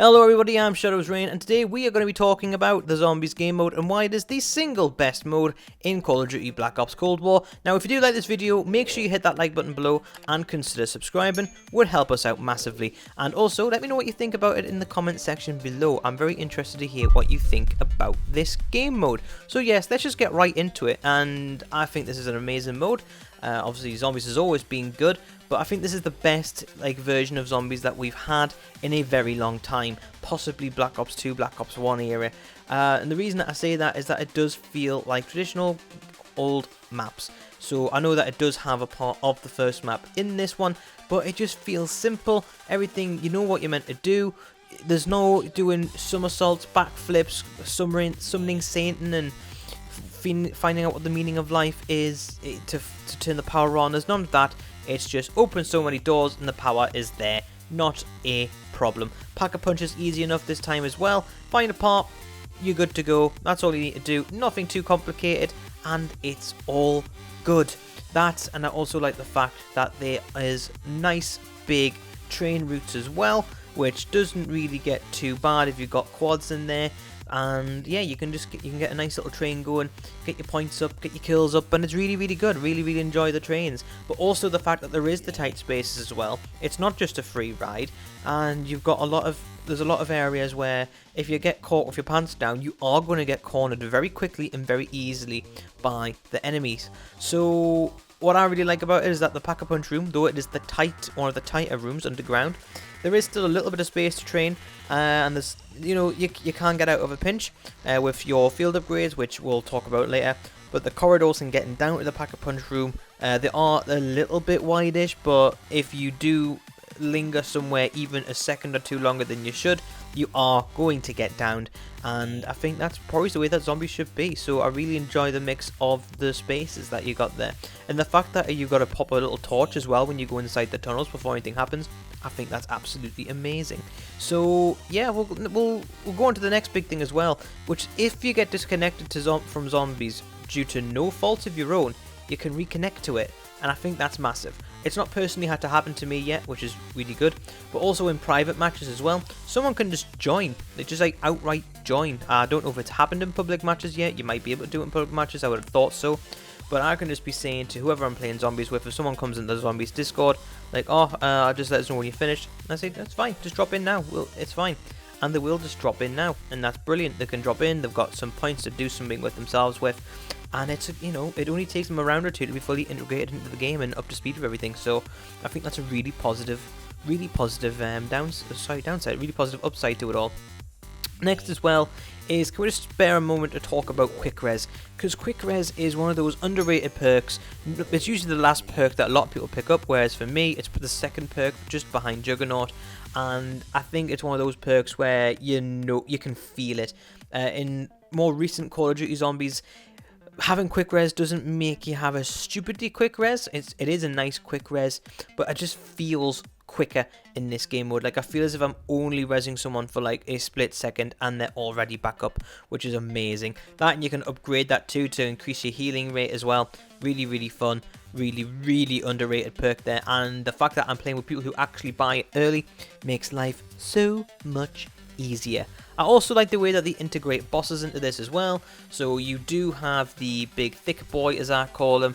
Hello everybody, I'm Shadows Rain, and today we are going to be talking about the Zombies game mode and why it is the single best mode in Call of Duty Black Ops Cold War. Now if you do like this video, make sure you hit that like button below and consider subscribing, would help us out massively. And also let me know what you think about it in the comment section below. I'm very interested to hear what you think about this game mode. So yes, let's just get right into it, and I think this is an amazing mode. Obviously Zombies has always been good, but I think this is the best version of Zombies that we've had in a very long time, possibly Black Ops 2, Black Ops 1 era. And the reason that I say that is that it does feel like traditional old maps. So I know that it does have a part of the first map in this one, but it just feels simple. Everything, you know what you're meant to do. There's no doing somersaults, backflips, summoning Satan and finding out what the meaning of life is to turn the power on. There's none of that. It's just open so many doors and the power is there. Not a problem. Pack-a-punch is easy enough this time as well. Find a part, you're good to go. That's all you need to do. Nothing too complicated, and it's all good. That, and I also like the fact that there is nice big train routes as well, which doesn't really get too bad if you've got quads in there. And yeah, you can get a nice little train going, get your points up, get your kills up, and it's really good. Really enjoy the trains. But also the fact that there is the tight spaces as well. It's not just a free ride, and you've got there's a lot of areas where if you get caught with your pants down, you are going to get cornered very quickly and very easily by the enemies. So what I really like about it is that the Pack-a-Punch room, though it is one of the tighter rooms underground, there is still a little bit of space to train, and there's, you can get out of a pinch with your field upgrades, which we'll talk about later. But the corridors and getting down to the Pack-a-Punch room, they are a little bit wide-ish, but if you do linger somewhere even a second or two longer than you should, you are going to get downed, and I think that's probably the way that Zombies should be. So I really enjoy the mix of the spaces that you got there, and the fact that you've got to pop a little torch as well when you go inside the tunnels before anything happens. I think that's absolutely amazing. So yeah, we'll go on to the next big thing as well, which if you get disconnected from Zombies due to no fault of your own, you can reconnect to it, and I think that's massive. It's not personally had to happen to me yet, which is really good, but also in private matches as well, someone can just join. They just outright join. I don't know if it's happened in public matches yet. You might be able to do it in public matches, I would have thought so. But I can just be saying to whoever I'm playing Zombies with, if someone comes into the Zombies Discord, just let us know when you're finished, and I say, that's fine, just drop in now, it's fine. And they will just drop in now, and that's brilliant. They can drop in, they've got some points to do something with themselves with, and it's, it only takes them a round or two to be fully integrated into the game and up to speed with everything. So I think that's a really positive downside, really positive upside to it all. Next as well is, can we just spare a moment to talk about Quick Res? Because Quick Res is one of those underrated perks. It's usually the last perk that a lot of people pick up, whereas for me it's the second perk just behind Juggernaut, and I think it's one of those perks where you can feel it. In more recent Call of Duty Zombies, having Quick Res doesn't make you have a stupidly quick res. It is a nice quick res, but it just feels quicker in this game mode. I feel as if I'm only resing someone for a split second and they're already back up, which is amazing. That, and you can upgrade that too to increase your healing rate as well. Really fun, really underrated perk there, and the fact that I'm playing with people who actually buy it early makes life so much easier. I also like the way that they integrate bosses into this as well. So you do have the big thick boy, as I call him,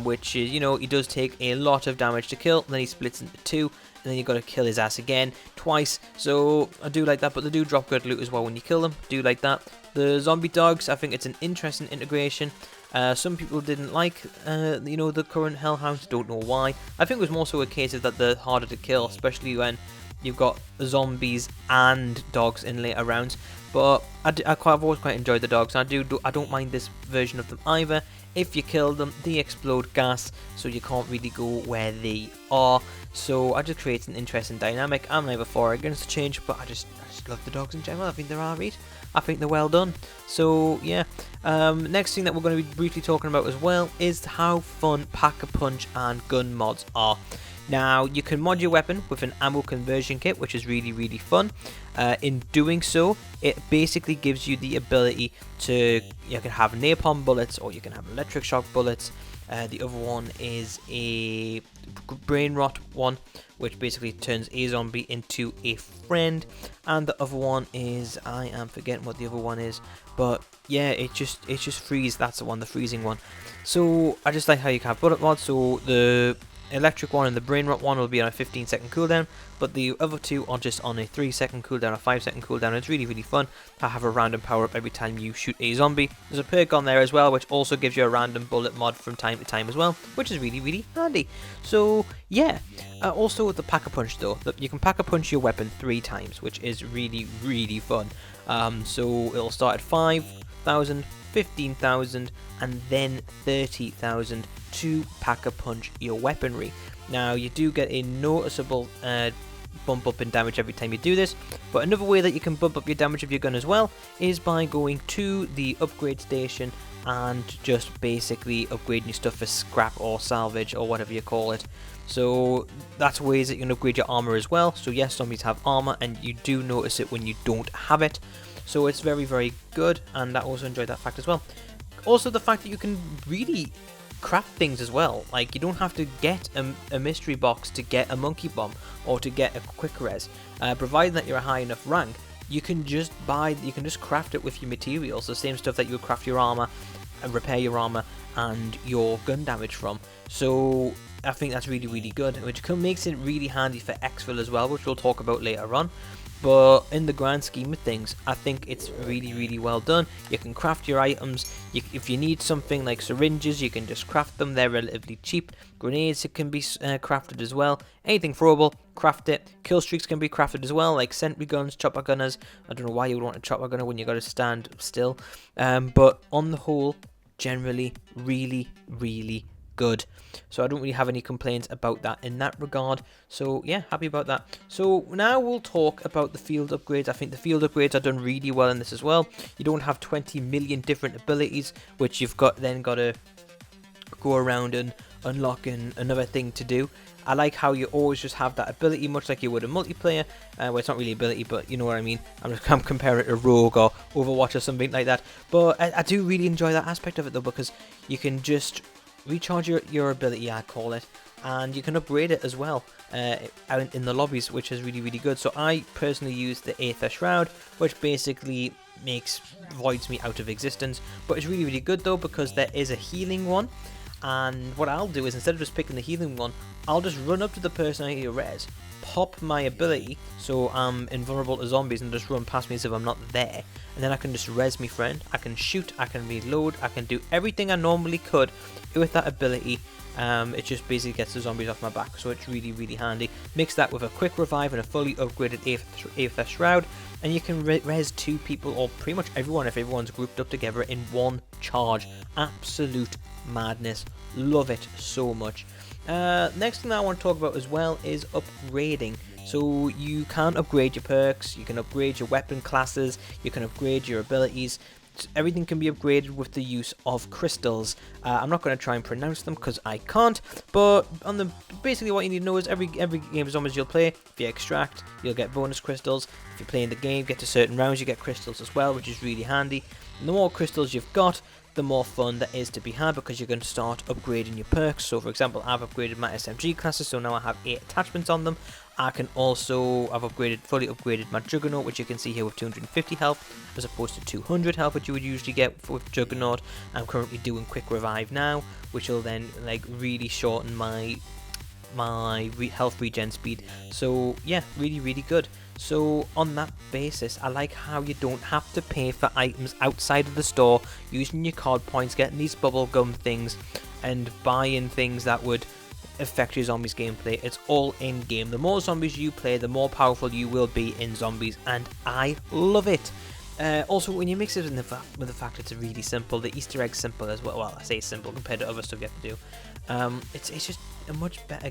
which is, he does take a lot of damage to kill, and then he splits into two, and then you've got to kill his ass again twice. So I do like that, but they do drop good loot as well when you kill them. Do like that. The zombie dogs, I think it's an interesting integration. Some people didn't like, the current Hellhounds. Don't know why. I think it was more so a case of that they're harder to kill, especially when you've got zombies and dogs in later rounds. But I've always quite enjoyed the dogs. I don't mind this version of them either. If you kill them, they explode gas, so you can't really go where they are. So I just creates an interesting dynamic. I'm never for or against the change, but I just love the dogs in general. I think they're alright. I think they're well done. So yeah. Next thing that we're going to be briefly talking about as well is how fun Pack-a-Punch and gun mods are. Now, you can mod your weapon with an ammo conversion kit, which is really fun. In doing so, it basically gives you the ability to, you can have napalm bullets or you can have electric shock bullets. The other one is a brain rot one, which basically turns a zombie into a friend. And the other one is, I am forgetting what the other one is, but yeah, it just freeze. That's the one, the freezing one. So I just like how you can have bullet mods. So the electric one and the brain rot one will be on a 15-second cooldown, but the other two are just on a 3-second cooldown, a 5-second cooldown. It's really fun to have a random power up every time you shoot a zombie. There's a perk on there as well, which also gives you a random bullet mod from time to time as well, which is really handy. So yeah, also with the Pack-a-Punch though, you can Pack-a-Punch your weapon 3 times, which is really fun. So it'll start at 5,000, 15,000, and then 30,000 to Pack-a-Punch your weaponry. Now, you do get a noticeable bump up in damage every time you do this, but another way that you can bump up your damage of your gun as well is by going to the upgrade station and just basically upgrading your stuff for scrap or salvage or whatever you call it. So that's ways that you can upgrade your armor as well. So yes, zombies have armor and you do notice it when you don't have it. So it's very good, and I also enjoyed that fact as well. Also the fact that you can really craft things as well. Like, you don't have to get a mystery box to get a monkey bomb or to get a quick res. Provided that you're a high enough rank, you can just craft it with your materials, the same stuff that you would craft your armor and repair your armor and your gun damage from. So I think that's really good, which makes it really handy for exfil as well, which we'll talk about later on. But in the grand scheme of things, I think it's really well done. You can craft your items. If you need something like syringes, you can just craft them. They're relatively cheap. Grenades, it can be crafted as well. Anything throwable, craft it. Kill streaks can be crafted as well, like sentry guns, chopper gunners. I don't know why you would want a chopper gunner when you got to stand still. But on the whole, generally really good. So I don't really have any complaints about that in that regard. So yeah, happy about that. So now we'll talk about the field upgrades. I think the field upgrades are done really well in this as well. You don't have 20 million different abilities, which you've then got to go around and unlock another thing to do. I like how you always just have that ability, much like you would in multiplayer. Well, it's not really ability, but you know what I mean. I'm comparing it to Rogue or Overwatch or something like that. But I do really enjoy that aspect of it though, because you can just recharge your ability, I call it, and you can upgrade it as well out in the lobbies, which is really good. So I personally use the Aether Shroud, which basically voids me out of existence, but it's really good though, because there is a healing one. And what I'll do is, instead of just picking the healing one, I'll just run up to the person I need to res, pop my ability so I'm invulnerable to zombies, and just run past me as if I'm not there, and then I can just res me friend. I can shoot, I can reload, I can do everything I normally could with that ability. It just basically gets the zombies off my back, so it's really handy. Mix that with a quick revive and a fully upgraded Aether Shroud, and you can res 2 people, or pretty much everyone, if everyone's grouped up together in one charge. Absolute madness. Love it so much. Next thing that I want to talk about as well is upgrading. So you can upgrade your perks, you can upgrade your weapon classes, you can upgrade your abilities. Everything can be upgraded with the use of crystals. I'm not going to try and pronounce them because I can't, but basically what you need to know is every game of zombies you'll play, if you extract, you'll get bonus crystals. If you're playing the game, get to certain rounds, you get crystals as well, which is really handy. And the more crystals you've got, the more fun there is to be had, because you're going to start upgrading your perks. So for example, I've upgraded my SMG classes, so now I have 8 attachments on them. I've fully upgraded my Juggernaut, which you can see here with 250 health as opposed to 200 health, which you would usually get with Juggernaut. I'm currently doing quick revive now, which will then really shorten my health regen speed. So yeah, really good. So on that basis, I like how you don't have to pay for items outside of the store, using your card points, getting these bubblegum things, and buying things that would affect your zombies gameplay. It's all in game. The more zombies you play, the more powerful you will be in zombies, and I love it. Also, when you mix it with the fact it's really simple, the Easter egg's simple as well. Well, I say simple compared to other stuff you have to do. It's just a much better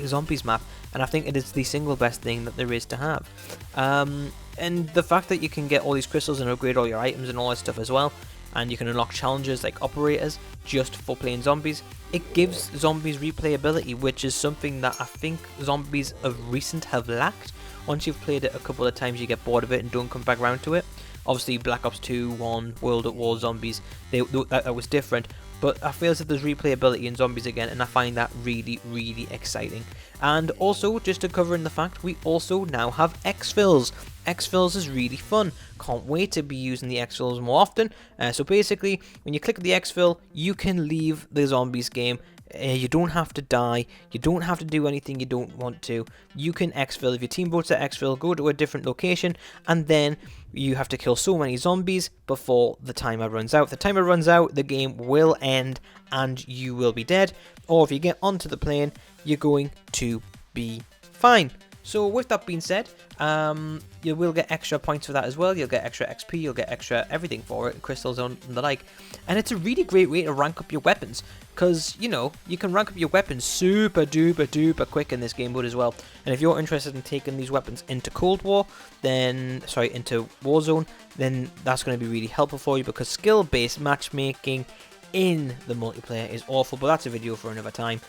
zombies map, and I think it is the single best thing that there is to have. And the fact that you can get all these crystals and upgrade all your items and all that stuff as well, and you can unlock challenges like operators just for playing zombies. It gives zombies replayability, which is something that I think zombies of recent have lacked. Once you've played it a couple of times, you get bored of it and don't come back around to it. Obviously, Black Ops 2, 1, World at War Zombies, that was different. But I feel as if there's replayability in zombies again, and I find that really, really exciting. And also, just to cover in the fact, we also now have exfils. Exfils is really fun. Can't wait to be using the exfils more often. So basically, when you click the exfil, you can leave the zombies game. You don't have to die, you don't have to do anything you don't want to. You can exfil. If your team votes at exfil, go to a different location, and then you have to kill so many zombies before the timer runs out. If the timer runs out, the game will end and you will be dead. Or if you get onto the plane, you're going to be fine. So with that being said, you will get extra points for that as well. You'll get extra XP, you'll get extra everything for it, crystals and the like. And it's a really great way to rank up your weapons, because, you know, you can rank up your weapons super duper duper quick in this game mode as well. And if you're interested in taking these weapons into Cold War, then, sorry, into Warzone, then that's going to be really helpful for you, because skill-based matchmaking in the multiplayer is awful, but that's a video for another time.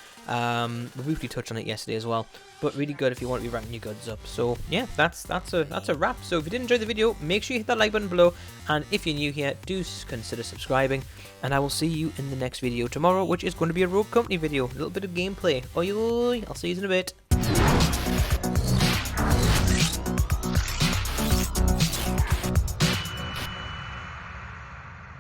We briefly touched on it yesterday as well, but really good if you want to be ranking your goods up. So yeah, that's a wrap. So if you did enjoy the video, make sure you hit that like button below, and if you're new here, do consider subscribing, and I will see you in the next video tomorrow, which is going to be a Rogue Company video, a little bit of gameplay. Oi oi, I'll see you in a bit.